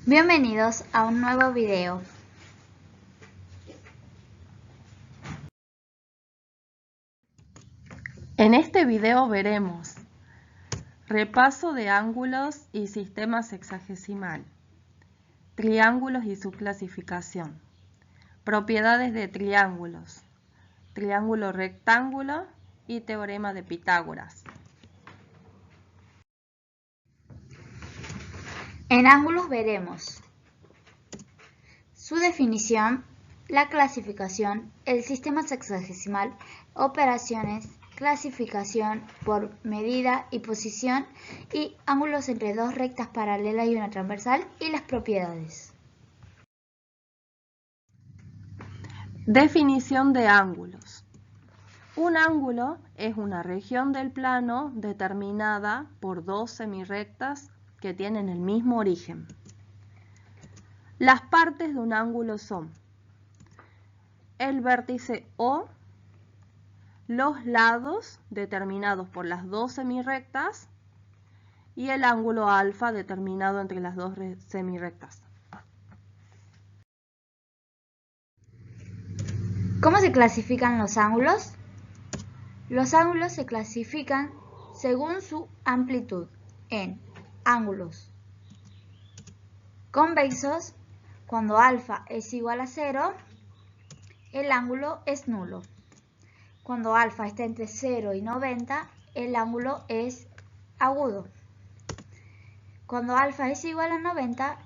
Bienvenidos a un nuevo video. En este video veremos repaso de ángulos y sistema sexagesimal, triángulos y su clasificación, propiedades de triángulos, triángulo rectángulo y teorema de Pitágoras. En ángulos veremos su definición, la clasificación, el sistema sexagesimal, operaciones, clasificación por medida y posición y ángulos entre dos rectas paralelas y una transversal y las propiedades. Definición de ángulos. Un ángulo es una región del plano determinada por dos semirrectas que tienen el mismo origen. Las partes de un ángulo son el vértice O, los lados determinados por las dos semirrectas y el ángulo alfa determinado entre las dos semirrectas. ¿Cómo se clasifican los ángulos? Los ángulos se clasifican según su amplitud en ángulos convexos. Cuando alfa es igual a 0, el ángulo es nulo. Cuando alfa está entre 0 y 90, el ángulo es agudo. Cuando alfa es igual a 90,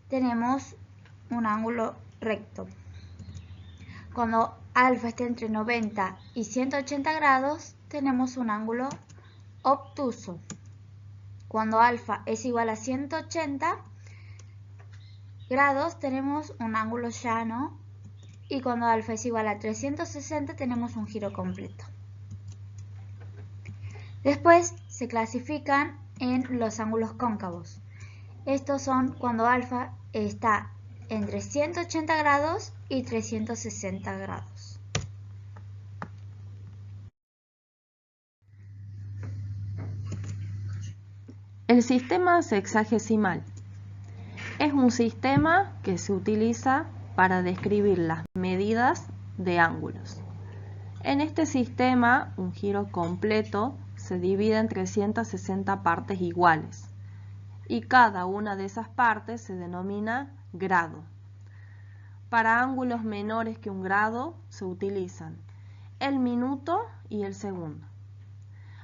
tenemos un ángulo recto. Cuando alfa está entre 90 y 180 grados, tenemos un ángulo obtuso. Cuando alfa es igual a 180 grados, tenemos un ángulo llano. Y cuando alfa es igual a 360, tenemos un giro completo. Después se clasifican en los ángulos cóncavos. Estos son cuando alfa está entre 180 grados y 360 grados. El sistema sexagesimal es un sistema que se utiliza para describir las medidas de ángulos. En este sistema, un giro completo se divide en 360 partes iguales y cada una de esas partes se denomina grado. Para ángulos menores que un grado se utilizan el minuto y el segundo.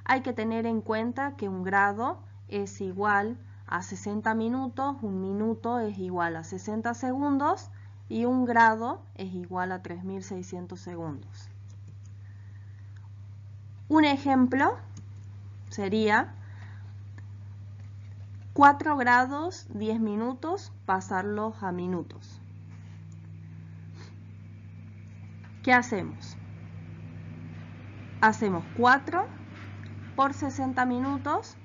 Hay que tener en cuenta que un grado es igual a 60 minutos, un minuto es igual a 60 segundos y un grado es igual a 3600 segundos. Un ejemplo sería 4 grados 10 minutos, pasarlos a minutos. ¿Qué hacemos? Hacemos 4 por 60 minutos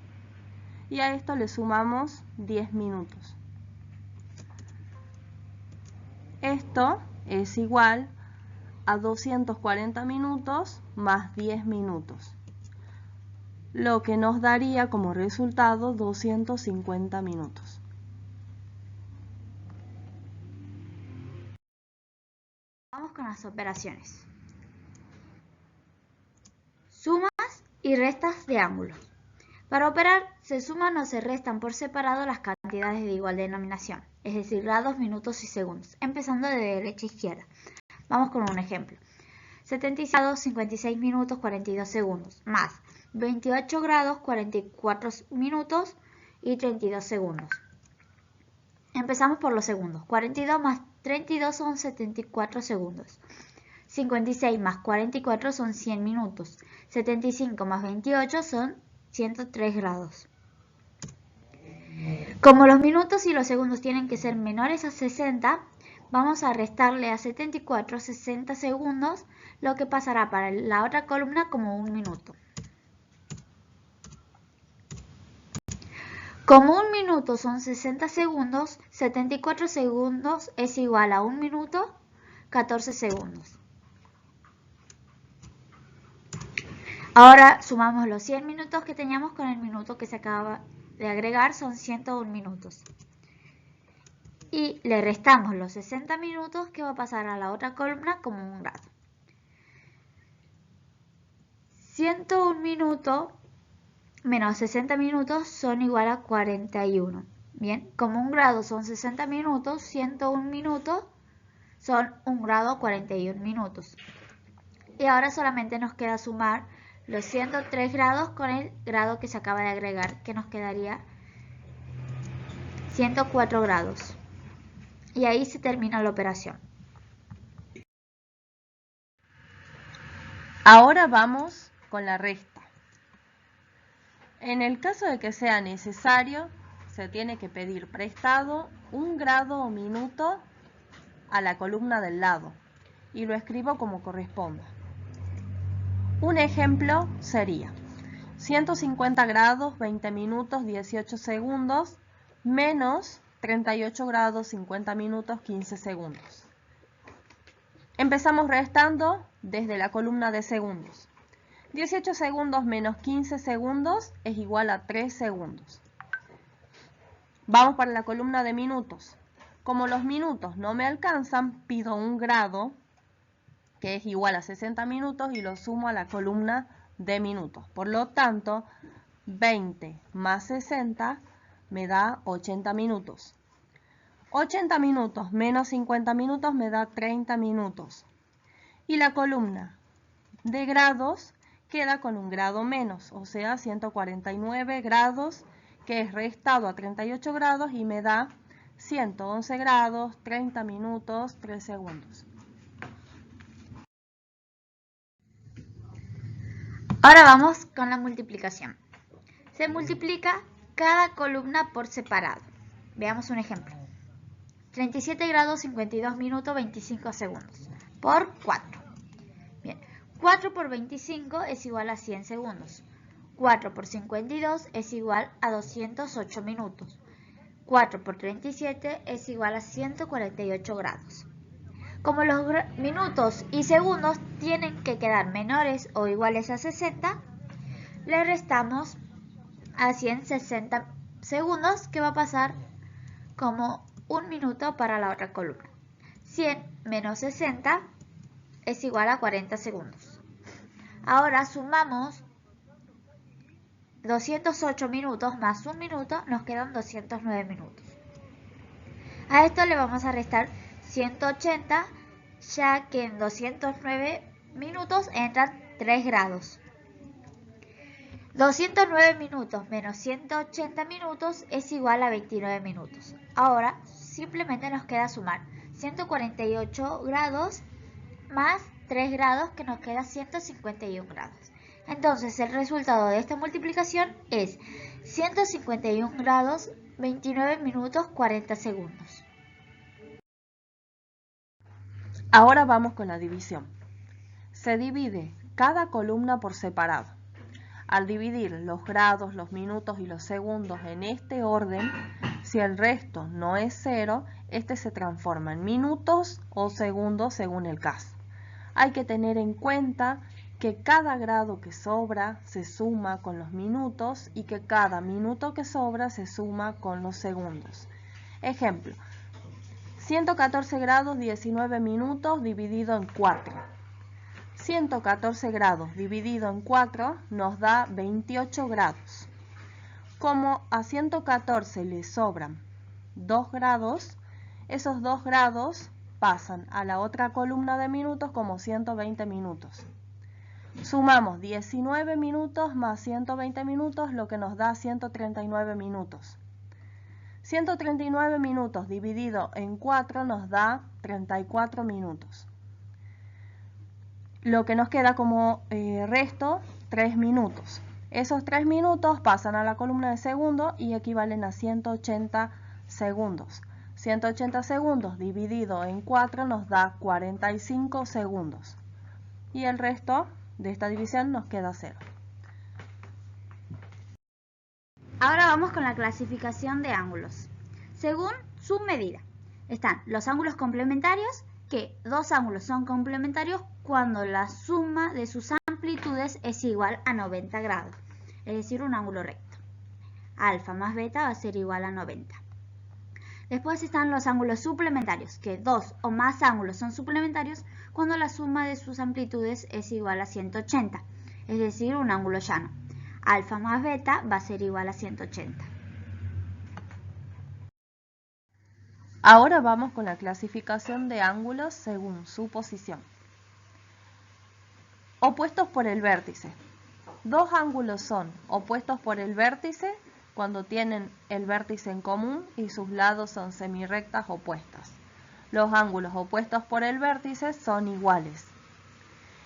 y a esto le sumamos 10 minutos. Esto es igual a 240 minutos más 10 minutos, lo que nos daría como resultado 250 minutos. Vamos con las operaciones. Sumas y restas de ángulos. Para operar, se suman o se restan por separado las cantidades de igual denominación, es decir, grados, minutos y segundos, empezando de derecha a izquierda. Vamos con un ejemplo. 76 grados, 56 minutos, 42 segundos, más 28 grados, 44 minutos y 32 segundos. Empezamos por los segundos. 42 más 32 son 74 segundos. 56 más 44 son 100 minutos. 75 más 28 son 103 grados. Como los minutos y los segundos tienen que ser menores a 60, vamos a restarle a 74 60 segundos, lo que pasará para la otra columna como un minuto. Como un minuto son 60 segundos, 74 segundos es igual a un minuto, 14 segundos. Ahora sumamos los 100 minutos que teníamos con el minuto que se acaba de agregar, son 101 minutos. y le restamos los 60 minutos que va a pasar a la otra columna como un grado. 101 minutos menos 60 minutos son igual a 41. Bien, como un grado son 60 minutos, 101 minutos son 1 grado 41 minutos. Y ahora solamente nos queda sumar los 103 grados con el grado que se acaba de agregar, que nos quedaría 104 grados. Y ahí se termina la operación. Ahora vamos con la resta. En el caso de que sea necesario, se tiene que pedir prestado 1 grado o minuto a la columna del lado y lo escribo como corresponda. Un ejemplo sería 150 grados 20 minutos 18 segundos menos 38 grados 50 minutos 15 segundos. Empezamos restando desde la columna de segundos. 18 segundos menos 15 segundos es igual a 3 segundos. Vamos para la columna de minutos. Como los minutos no me alcanzan, pido 1 grado, que es igual a 60 minutos, y lo sumo a la columna de minutos. Por lo tanto, 20 más 60 me da 80 minutos. 80 minutos menos 50 minutos me da 30 minutos. Y la columna de grados queda con 1 grado menos, o sea 149 grados, que es restado a 38 grados y me da 111 grados, 30 minutos, 3 segundos. Ahora vamos con la multiplicación. Se multiplica cada columna por separado. Veamos un ejemplo. 37 grados 52 minutos 25 segundos por 4. Bien, 4 por 25 es igual a 100 segundos. 4 por 52 es igual a 208 minutos. 4 por 37 es igual a 148 grados. Como los minutos y segundos tienen que quedar menores o iguales a 60, le restamos a 160 segundos, que va a pasar como 1 minuto para la otra columna. 100 menos 60 es igual a 40 segundos. Ahora sumamos 208 minutos más 1 minuto, nos quedan 209 minutos. A esto le vamos a restar 180, ya que en 209 minutos entran 3 grados. 209 minutos menos 180 minutos es igual a 29 minutos. Ahora simplemente nos queda sumar 148 grados más 3 grados, que nos queda 151 grados. Entonces el resultado de esta multiplicación es 151 grados 29 minutos 40 segundos. Ahora vamos con la división. Se divide cada columna por separado. Al dividir los grados, los minutos y los segundos en este orden, si el resto no es 0, este se transforma en minutos o segundos según el caso. Hay que tener en cuenta que cada grado que sobra se suma con los minutos y que cada minuto que sobra se suma con los segundos. Ejemplo, 114 grados 19 minutos dividido en 4. 114 grados dividido en 4 nos da 28 grados. Como a 114 le sobran 2 grados, esos 2 grados pasan a la otra columna de minutos como 120 minutos. Sumamos 19 minutos más 120 minutos, lo que nos da 139 minutos. 139 minutos dividido en 4 nos da 34 minutos. Lo que nos queda como resto, 3 minutos. Esos 3 minutos pasan a la columna de segundos y equivalen a 180 segundos. 180 segundos dividido en 4 nos da 45 segundos. Y el resto de esta división nos queda 0. Ahora vamos con la clasificación de ángulos. Según su medida, están los ángulos complementarios, que dos ángulos son complementarios cuando la suma de sus amplitudes es igual a 90 grados, es decir, un ángulo recto. Alfa más beta va a ser igual a 90. Después están los ángulos suplementarios, que dos o más ángulos son suplementarios cuando la suma de sus amplitudes es igual a 180, es decir, un ángulo llano. Alfa más beta va a ser igual a 180. Ahora vamos con la clasificación de ángulos según su posición. Opuestos por el vértice. Dos ángulos son opuestos por el vértice cuando tienen el vértice en común y sus lados son semirrectas opuestas. Los ángulos opuestos por el vértice son iguales.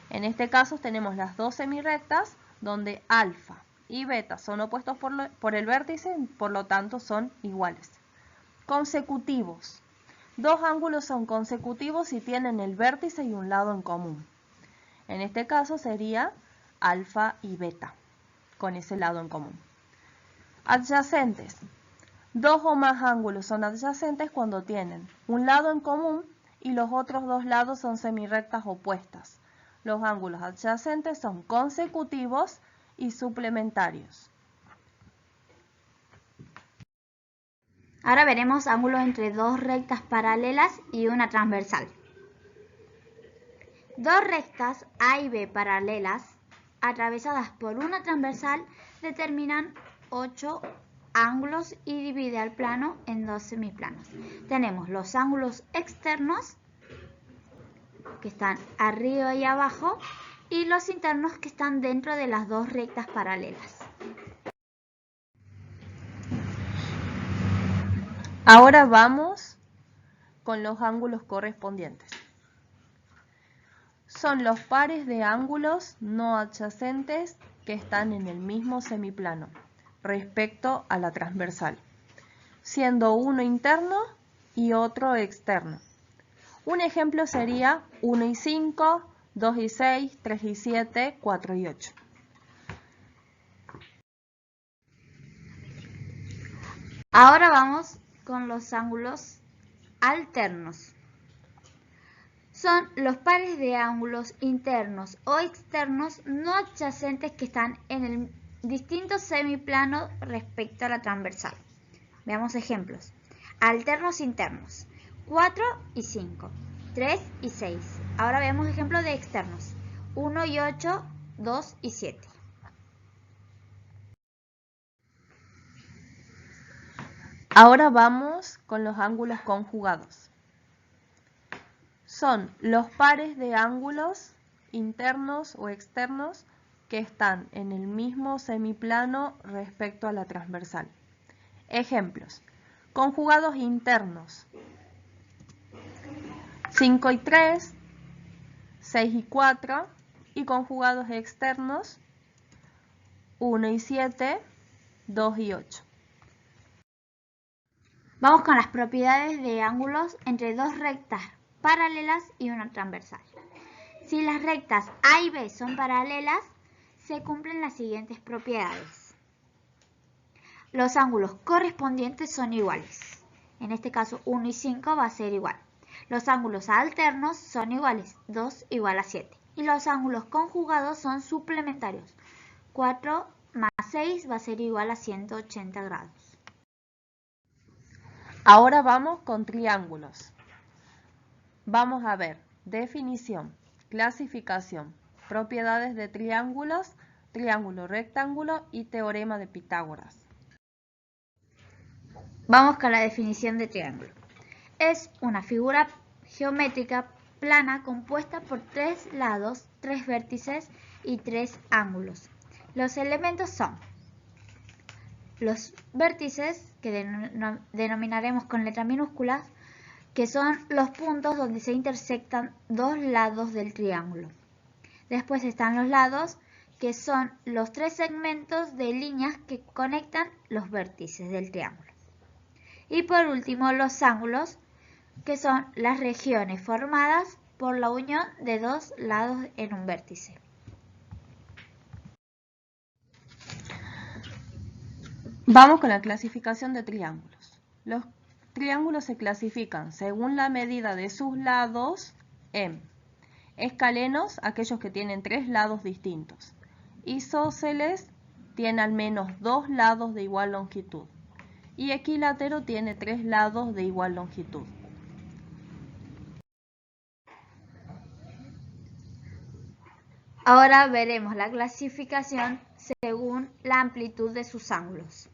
En este caso tenemos las dos semirrectas donde alfa y beta son opuestos por el vértice, por lo tanto son iguales. Consecutivos. Dos ángulos son consecutivos si tienen el vértice y un lado en común. En este caso sería alfa y beta, con ese lado en común. Adyacentes. Dos o más ángulos son adyacentes cuando tienen un lado en común y los otros dos lados son semirrectas opuestas. Los ángulos adyacentes son consecutivos y suplementarios. Ahora veremos ángulos entre dos rectas paralelas y una transversal. Dos rectas A y B paralelas atravesadas por una transversal determinan 8 ángulos y divide al plano en dos semiplanos. Tenemos los ángulos externos, que están arriba y abajo, y los internos, que están dentro de las dos rectas paralelas. Ahora vamos con los ángulos correspondientes. Son los pares de ángulos no adyacentes que están en el mismo semiplano respecto a la transversal, siendo uno interno y otro externo. Un ejemplo sería 1 y 5, 2 y 6, 3 y 7, 4 y 8. Ahora vamos con los ángulos alternos. Son los pares de ángulos internos o externos no adyacentes que están en el distinto semiplano respecto a la transversal. Veamos ejemplos. Alternos internos, 4 y 5, 3 y 6. Ahora veamos ejemplos de externos, 1 y 8, 2 y 7. Ahora vamos con los ángulos conjugados. Son los pares de ángulos internos o externos que están en el mismo semiplano respecto a la transversal. Ejemplos. Conjugados internos. 5 y 3, 6 y 4, y conjugados externos 1 y 7, 2 y 8. Vamos con las propiedades de ángulos entre dos rectas paralelas y una transversal. Si las rectas A y B son paralelas, se cumplen las siguientes propiedades. Los ángulos correspondientes son iguales. En este caso 1 y 5 va a ser igual. Los ángulos alternos son iguales, 2 igual a 7. Y los ángulos conjugados son suplementarios. 4 más 6 va a ser igual a 180 grados. Ahora vamos con triángulos. Vamos a ver definición, clasificación, propiedades de triángulos, triángulo rectángulo y teorema de Pitágoras. Vamos con la definición de triángulo. Es una figura geométrica plana compuesta por 3 lados, 3 vértices y 3 ángulos. Los elementos son los vértices, que denominaremos con letra minúscula, que son los puntos donde se intersectan dos lados del triángulo. Después están los lados, que son los 3 segmentos de líneas que conectan los vértices del triángulo. Y por último, los ángulos, que son las regiones formadas por la unión de dos lados en un vértice. Vamos con la clasificación de triángulos. Los triángulos se clasifican según la medida de sus lados en escalenos, aquellos que tienen 3 lados distintos. Isósceles tienen al menos 2 lados de igual longitud. y equilátero tiene 3 lados de igual longitud. Ahora veremos la clasificación según la amplitud de sus ángulos.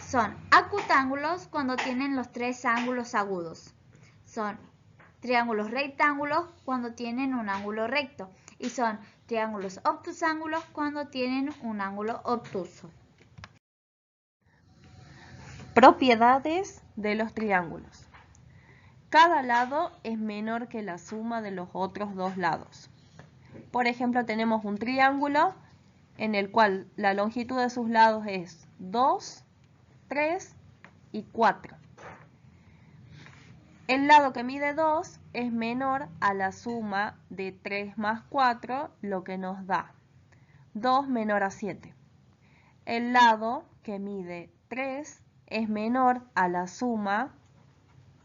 Son acutángulos cuando tienen los 3 ángulos agudos. Son triángulos rectángulos cuando tienen un ángulo recto. Y son triángulos obtusángulos cuando tienen un ángulo obtuso. Propiedades de los triángulos. Cada lado es menor que la suma de los otros 2 lados. Por ejemplo, tenemos un triángulo en el cual la longitud de sus lados es 2, 3 y 4. El lado que mide 2 es menor a la suma de 3 más 4, lo que nos da 2 menor a 7. El lado que mide 3 es menor a la suma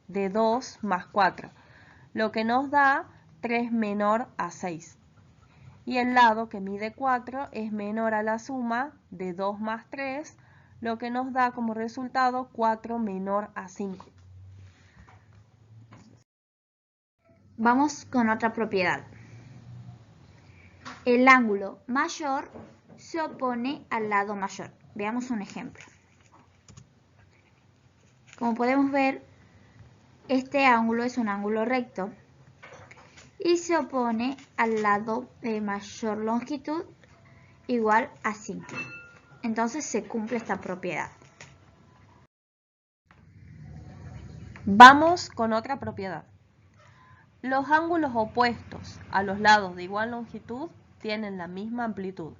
de 2 más 4, lo que nos da 3 menor a 6. Y el lado que mide 4 es menor a la suma de 2 más 3, lo que nos da como resultado 4 menor a 5. Vamos con otra propiedad. El ángulo mayor se opone al lado mayor. Veamos un ejemplo. Como podemos ver, este ángulo es un ángulo recto y se opone al lado de mayor longitud igual a 5. Entonces se cumple esta propiedad. Vamos con otra propiedad. Los ángulos opuestos a los lados de igual longitud tienen la misma amplitud.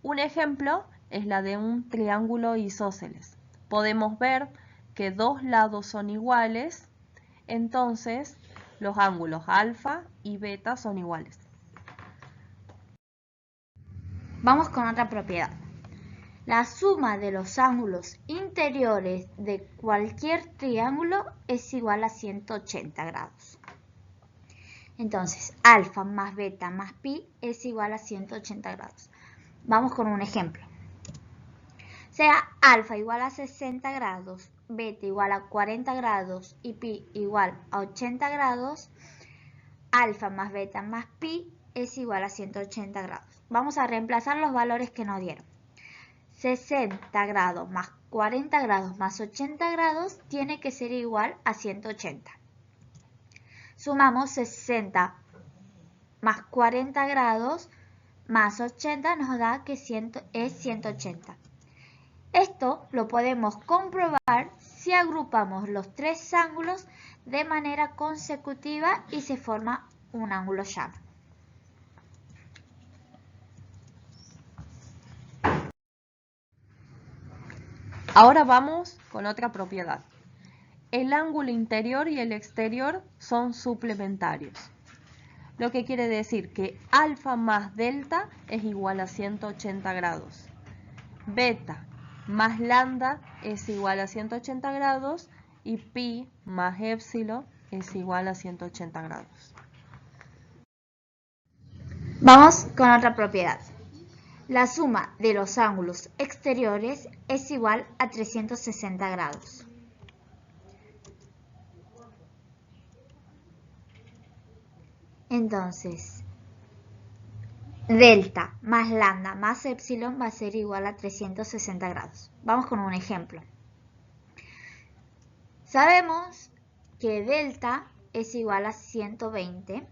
Un ejemplo es la de un triángulo isósceles. Podemos ver que 2 lados son iguales, entonces los ángulos alfa y beta son iguales. Vamos con otra propiedad. La suma de los ángulos interiores de cualquier triángulo es igual a 180 grados. Entonces, alfa más beta más pi es igual a 180 grados. Vamos con un ejemplo. Sea alfa igual a 60 grados, beta igual a 40 grados y pi igual a 80 grados, alfa más beta más pi es igual a 180 grados. Vamos a reemplazar los valores que nos dieron. 60 grados más 40 grados más 80 grados tiene que ser igual a 180. Sumamos 60 más 40 grados más 80 nos da que es 180. Esto lo podemos comprobar si agrupamos los 3 ángulos de manera consecutiva y se forma un ángulo llano. Ahora vamos con otra propiedad. El ángulo interior y el exterior son suplementarios. Lo que quiere decir que alfa más delta es igual a 180 grados. Beta más lambda es igual a 180 grados y pi más épsilon es igual a 180 grados. Vamos con otra propiedad. La suma de los ángulos exteriores es igual a 360 grados. Entonces, delta más lambda más épsilon va a ser igual a 360 grados. Vamos con un ejemplo. Sabemos que delta es igual a 120,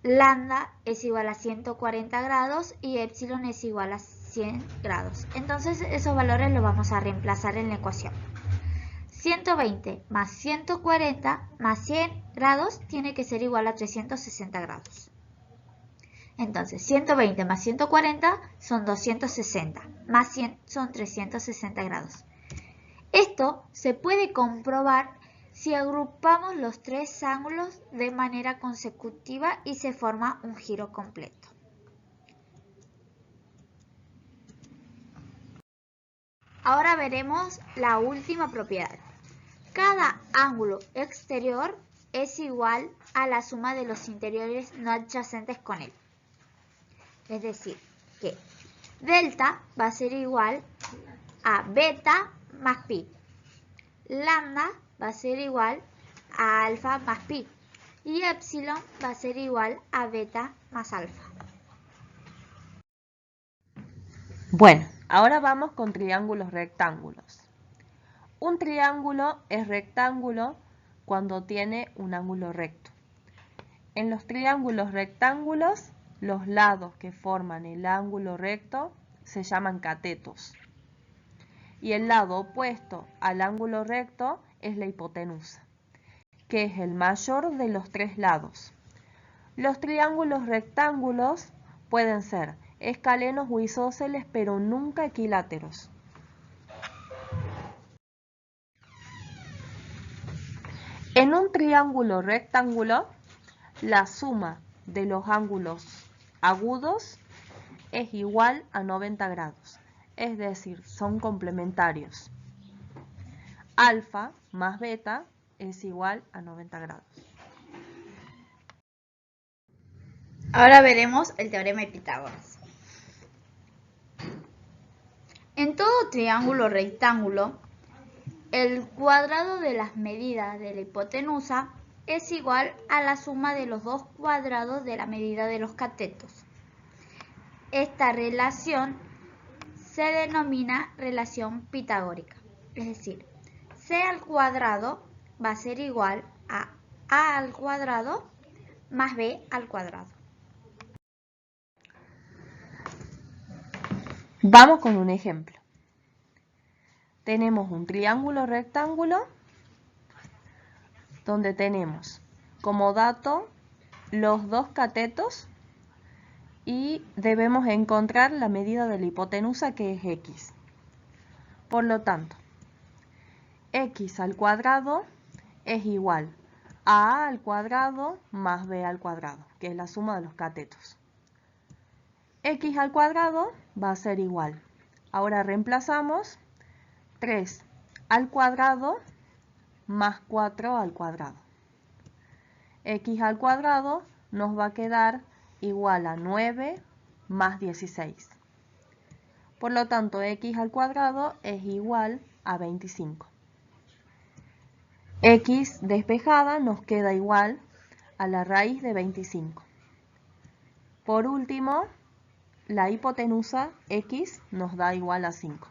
lambda es igual a 140 grados y épsilon es igual a 100 grados. Entonces esos valores los vamos a reemplazar en la ecuación. 120 más 140 más 100 grados tiene que ser igual a 360 grados. Entonces 120 más 140 son 260, más 100 son 360 grados. Esto se puede comprobar si agrupamos los 3 ángulos de manera consecutiva y se forma un giro completo. Ahora veremos la última propiedad. Cada ángulo exterior es igual a la suma de los interiores no adyacentes con él. Es decir, que delta va a ser igual a beta más pi. Lambda va a ser igual a alfa más pi. Y epsilon va a ser igual a beta más alfa. Bueno, ahora vamos con triángulos rectángulos. Un triángulo es rectángulo cuando tiene un ángulo recto. En los triángulos rectángulos, los lados que forman el ángulo recto se llaman catetos. Y el lado opuesto al ángulo recto es la hipotenusa, que es el mayor de los tres lados. Los triángulos rectángulos pueden ser escalenos o isósceles, pero nunca equiláteros. En un triángulo rectángulo, la suma de los ángulos agudos es igual a 90 grados, es decir, son complementarios. Alfa más beta es igual a 90 grados. Ahora veremos el teorema de Pitágoras. En todo triángulo rectángulo, el cuadrado de las medidas de la hipotenusa es igual a la suma de los dos cuadrados de la medida de los catetos. Esta relación se denomina relación pitagórica, es decir, c al cuadrado va a ser igual a al cuadrado más b al cuadrado. Vamos con un ejemplo. Tenemos un triángulo rectángulo donde tenemos como dato los dos catetos y debemos encontrar la medida de la hipotenusa, que es x. Por lo tanto, x al cuadrado es igual a a al cuadrado más b al cuadrado, que es la suma de los catetos. X al cuadrado va a ser igual. Ahora reemplazamos 3 al cuadrado más 4 al cuadrado. X al cuadrado nos va a quedar igual a 9 más 16. Por lo tanto, x al cuadrado es igual a 25. X despejada nos queda igual a la raíz de 25. Por último, la hipotenusa x nos da igual a 5.